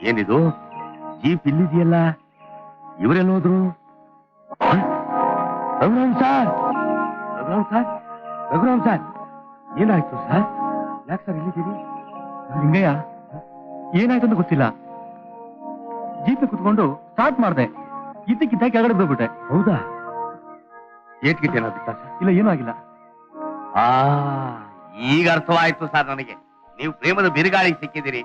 ಏನಿದು ಜೀಪ್ ಇಲ್ಲಿದೆಯಲ್ಲ, ಇವರೆಲ್ಲ ಹೋದ್ರು? Raghuram sir, Raghuram sir, Raghuram sir, ಏನಾಯ್ತು ಸರ್? ಯಾಕೆ ಸರ್ ಇಲ್ಲಿದ್ದೀರಿ? ಲಿಂಗಯ್ಯ, ಏನಾಯ್ತು ಅಂತ ಗೊತ್ತಿಲ್ಲ. ಜೀಪ್ ಕುತ್ಕೊಂಡು ಸ್ಟಾರ್ಟ್ ಮಾಡಿದೆ, ಇದ್ದಕ್ಕಿದ್ದ ಕೆಳಗಡೆ ಬಿಡ್ಬಿಟ್ಟೆ. ಹೌದಾ? ಏಟ್ಗಿಟ್ಟು ಏನಾದ್ರು ಸರ್? ಇಲ್ಲ, ಏನೂ ಆಗಿಲ್ಲ. ಈಗ ಅರ್ಥವಾಯ್ತು ಸರ್ ನನಗೆ. ನೀವು ಪ್ರೇಮದ ಬಿರುಗಾಳಿಗೆ ಸಿಕ್ಕಿದಿರಿ,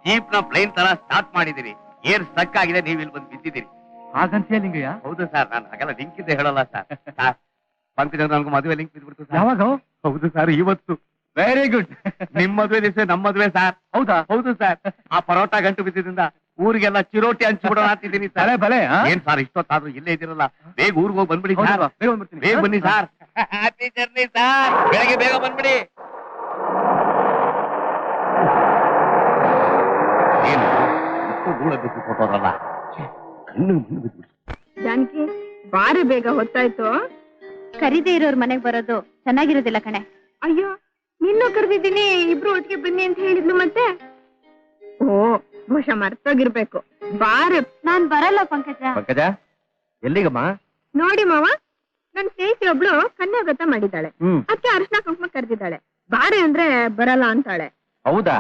ಜೀಪ್ ನ ಪ್ಲೇನ್ ತರ ಸ್ಟಾರ್ಟ್ ಮಾಡಿದಿರಿ, ಏರ್ ಸ್ಟಕ್ ಆಗಿದೆ, ನೀವು ಇಲ್ಲಿ ಬಂದು ಬಿದ್ದಿದ್ದೀರಿ. ಹಾಗಂತೀಯ ಲಿಂಗಯ್ಯ? ಹೌದು ಸರ್, ನಾನು ಹಾಗೆಲ್ಲ ಲಿಂಕ್ ಇದ್ದೆ ಹೇಳಲ್ಲ ಸರ್. ಪಂಕಜ ನನಗೂ ಮದುವೆ ಲಿಂಕ್ ಬಿದ್ಬಿಡ್ತು ಸರ್. ಯಾವಾಗ? ಹೌದು ಸರ್, ಇವತ್ತು. Very good. ನಿಮ್ ಮದುವೆ ದಿವಸ ನಮ್ಮ ಮದುವೆ ಸರ್. ಹೌದಾ? ಹೌದು ಸರ್. ಆ ಪರೋಟ ಗಂಟು ಬಿದ್ದಿದ್ರಿಂದ ಊರಿಗೆಲ್ಲ ಚಿರೋಟಿ ಹಂಚ್ಬಿಡೋಣ ಅಂತಿದ್ದೀನಿ ಸರ್. ಬಲೆ ಏನ್ ಸರ್ ಇಷ್ಟೊತ್ತಾದ್ರೂ ಇಲ್ಲೇ ಇದ್ದೀರಲ್ಲ, ಬೇಗ ಊರಿಗೆ ಹೋಗಿ ಬಂದ್ಬಿಡಿ ಸರ್. ಬೇಗ ಬನ್ನಿ ಸರ್. Happy journey sir. ಬೆಳಗ್ಗೆ ಬೇಗ ಬಂದ್ಬಿಡಿ. ಏನು ಧೂಳ ಬಿದ್ದು ಕೊಟ್ಟೋರಲ್ಲ, ಕಣ್ಣು ಮುಂದೆ ಬಿದ್ಬಿಡಿ. ಜಾನಕಿ, ಬಾರಿ ಬೇಗ ಹೊತ್ತಾಯ್ತು. ಕರೀದೇ ಇರೋರ್ ಮನೆಗ್ ಬರೋದು ಚೆನ್ನಾಗಿರೋದಿಲ್ಲ ಕಣೆ. ಅಯ್ಯೋ, ನಿನ್ನೂ ಕರೆದಿದ್ದೀನಿ, ಇಬ್ರು ಒಟ್ಟಿಗೆ ಬನ್ನಿ ಅಂತ ಹೇಳಿದ್ಲು ಮತ್ತೆ. ಓ, ಬಹುಶಃ ಮರ್ತೋಗಿರ್ಬೇಕು. ಬಾರ. ನಾನ್ ಬರಲ್ಲ ಪಂಕಜ. ಪಂಕಜ, ಎಲ್ಲಿಗಮ್ಮ? ನೋಡಿ ಮಾವ, ನನ್ ಸ್ನೇಹಿತೆ ಒಬ್ಳು ಕನ್ಯಾಗತ ಮಾಡಿದ್ದಾಳೆ, ಅದಕ್ಕೆ ಅರ್ಶನ ಕುಂಕುಮ ಕರೆದಿದ್ದಾಳೆ. ಬಾರೆ ಅಂದ್ರೆ ಬರಲ್ಲ ಅಂತಾಳೆ. ಹೌದಾ?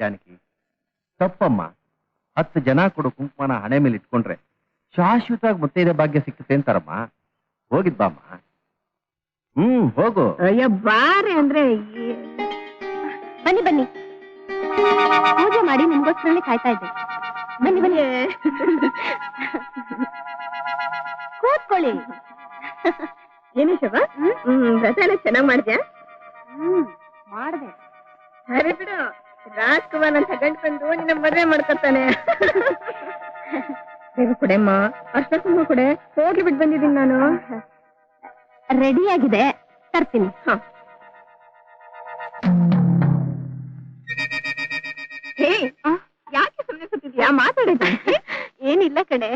ಜಾನಕಿ, ತಪ್ಪಮ್ಮ. 10 ಜನ ಕೊಡು ಕುಂಕುಮನ ಹಣೆ ಮೇಲೆ ಇಟ್ಕೊಂಡ್ರೆ ಶಾಶ್ವತವಾಗಿ ಮುತ್ತೈದೆ ಭಾಗ್ಯ ಸಿಕ್ಕುತ್ತೆ ಅಂತಾರಮ್ಮ. ಹೋಗಿದ್ಬಾಮ್ಮ. ಹೋಗು. ಅಯ್ಯೋ, ಬಾರೆ ಅಂದ್ರೆ ಬನ್ನಿ ಬನ್ನಿ, ಪೂಜೆ ಮಾಡಿ ನಿಮ್ಗೋಸ್ಕರನೇ ಕಾಯ್ತಾ ಇದ್ದೆ. ಬನ್ನಿ ಬನ್ನಿ, ಕೂತ್ಕೊಳ್ಳಿ. ಏನೇ ಶವ, ವ್ರತ ಎಲ್ಲ ಚೆನ್ನಾಗ್ ಮಾಡಿದ್ಯಾ? ಮಾಡ್ದೆ. ಸರಿ ಬಿಡು, ರಾಜ್ಕುಮಾರ್ ಅಂತ ಗಂಟ್ ಬಂದು ನಿನ್ನ ಮದುವೆ ಮಾಡ್ಕೊತಾನೆ. ಬೇಗ ಕೊಡೆಮ್ಮ, ಅಷ್ಟೊಂದು ಕೊಡೆ, ಹೋಗಿ ಬಿಟ್ಟು ಬಂದಿದ್ದೀನಿ ನಾನು. ರೆಡಿ ಆಗಿದೆ, ತರ್ತೀನಿ. ಹೇ, ಯಾಕೆ ಸುಮ್ಮನೆ ಕೂತಿದ್ಯಾ? ಮಾತಾಡಿದ್ದೆ. ಏನಿಲ್ಲ ಕಡೆ.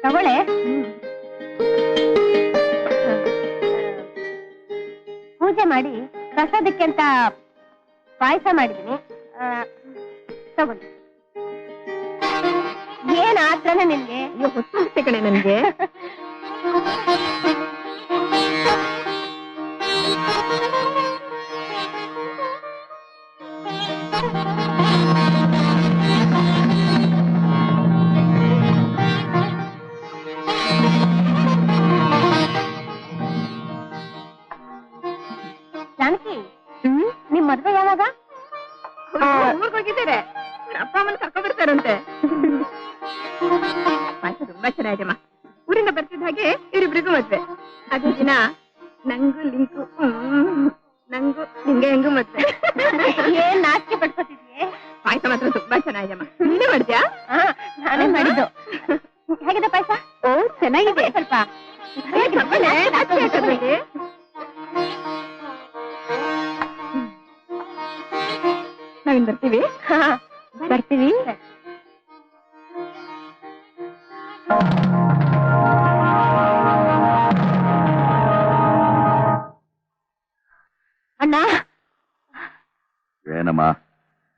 ತಗೊಳ್ಳೆ. ಪೂಜೆ ಮಾಡಿ ಪ್ರಸಾದಕ್ಕೆ ಅಂತ ಪಾಯಸ ಮಾಡಿದ್ದೀನಿ, ತಗೊಳ್ಳಿ. ಏನ್ ಆತ್ರನ ನಿನ್ಗೆ? ಅಯ್ಯೋ ಹೊತ್ತು ಕಣೆ ನನ್ಗೆ. ಜಾನಕಿ, ನಿಮ್ ಮದ್ವೆ ಯಾವಾಗ? ಊರ್ಗ್ ಹೋಗಿದ್ದಾರೆ, ಅವ್ರ ಅಪ್ಪ ಅಮ್ಮನ ಕರ್ಕೊಂಡ್ ಬರ್ತಾರಂತೆ. ಪಾಯಸ ತುಂಬಾ ಚೆನ್ನಾಗಿದೆಮ್ಮ. ಊರಿಂದ ಬರ್ತಿದ್ದ ಹಾಗೆ ಇವರಿಬ್ರಿಗೂ ಮದ್ವೆ. ಅದೇ ದಿನ ನಂಗು ಲಿಂಕು, ನಂಗು ನಿಂಗೆ ಹೆಂಗು ಮದ್ವೆ. ಏನ್ ನಾಚಿಕೆ ಪಡ್ಕೊತಿದ್ಯೆ? ಪಾಯಸ ಮಾತ್ರ ತುಂಬಾ ಚೆನ್ನಾಗಿದೆಮ್ಮ. ನೀನೇ ಮಾಡ್ದ್ಯಾ? ನಾನೇ ಮಾಡಿದ್ದು. ಹೇಗಿದೆ ಪಾಯಸ? ಓ ಚೆನ್ನಾಗಿದೆ. ಸ್ವಲ್ಪ ನಾವಿನ್ ಬರ್ತೀವಿ. ಬರ್ತೀವಿ. ಅಣ್ಣ, ಏನಮ್ಮ?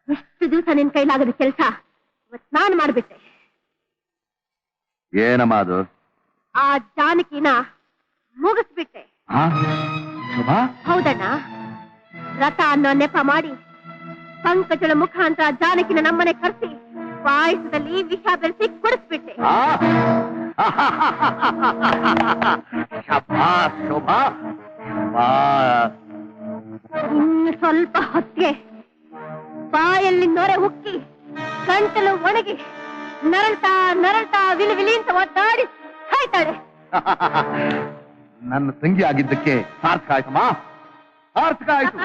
ಎಷ್ಟು ದಿವಸ ನಿನ್ ಕೈಲಾಗದ ಕೆಲ್ಸ ಇವತ್ ನಾನು ಮಾಡ್ಬಿಟ್ಟೆ. ಏನಮ್ಮ ಅದು? ಆ ಜಾನಕಿನ ಮುಗಿಸ್ಬಿಟ್ಟೆ. ಶೋಭಾ, ಹೌದಣ್ಣ, ರಥ ಅನ್ನೋ ನೆಪ ಮಾಡಿ ಪಂಕಜಳ ಮುಖಾಂತರ ಜಾನಕಿನ ನಮ್ಮನೆ ಕರೆಸಿ ಪಾಯಸದಲ್ಲಿ ವಿಷ ಬೆರೆಸಿ ಕುಡಿಸ್ಬಿಟ್ಟೆ. ಶಭಾಷ್ ಶೋಭಾ, ಇನ್ನು ಸ್ವಲ್ಪ ಹೊತ್ತಿಗೆ ಬಾಯಲ್ಲಿ ನೊರೆ ಉಕ್ಕಿ ಗಂಟಲು ಒಣಗಿ ನರಳ್ತಾ ನರಳ್ತಾ ವಿಲಿ ವಿಲಿ ಅಂತ ಒದ್ದಾಡಿ ಸಾಯ್ತಾಳೆ. ನನ್ನ ತಂಗಿ ಆಗಿದ್ದಕ್ಕೆ ಸಾರ್ಥಕ ಆಯ್ತಮ್ಮ, ಸಾರ್ಥಕ ಆಯ್ತು.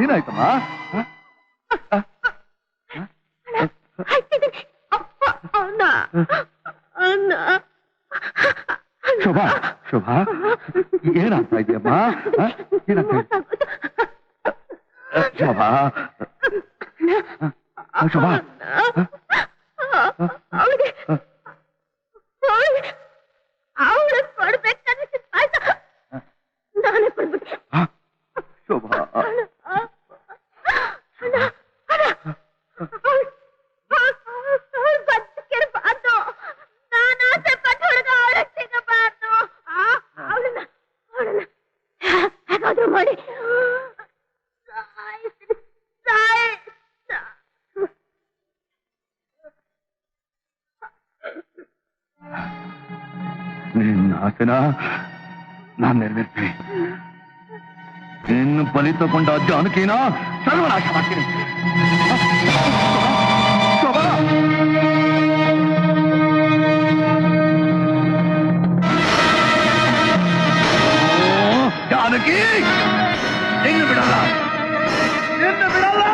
ಏನಾಯ್ತಮ್ಮ? ಶೋಭಾ, ಶೋಭಾ, ಏನಾಗ್ತಾ ಇದೆಯಮ್ಮ? ಶೋಭಾ, ಶೋಭಾ, ಅವಳು ಕೊಡ್ಬೇಕಾದ್ರೆ ನಾನೇ ಕೊಡ್ಬಿಟ್ಟೆ. ಶೋಭಾ, ಬದುಕಿರಬಾರ್ದು, ನಾನು ಆಸೆ ಪಟ್ಟು ಹುಡುಗ ಅವಳ ಸಿಗಬಾರ್ದು. ಅವಳನ್ನ ಹೇಗಾದ್ರೂ ಮಾಡಿ ನಿನ್ನ ಆಸೆನ ನಾನ್ ನೆರವೇರ್ತೀನಿ. ನಿನ್ನ ಬಲಿ ತಗೊಂಡ ಜಾನಕಿನ ಸರ್ವನಾಶ ಮಾಡ್ತೀನಿ. ಜಾನಕಿ, ನಿನ್ನ ಬಿಡಲ್ಲ, ನಿನ್ನ ಬಿಡಲ್ಲ.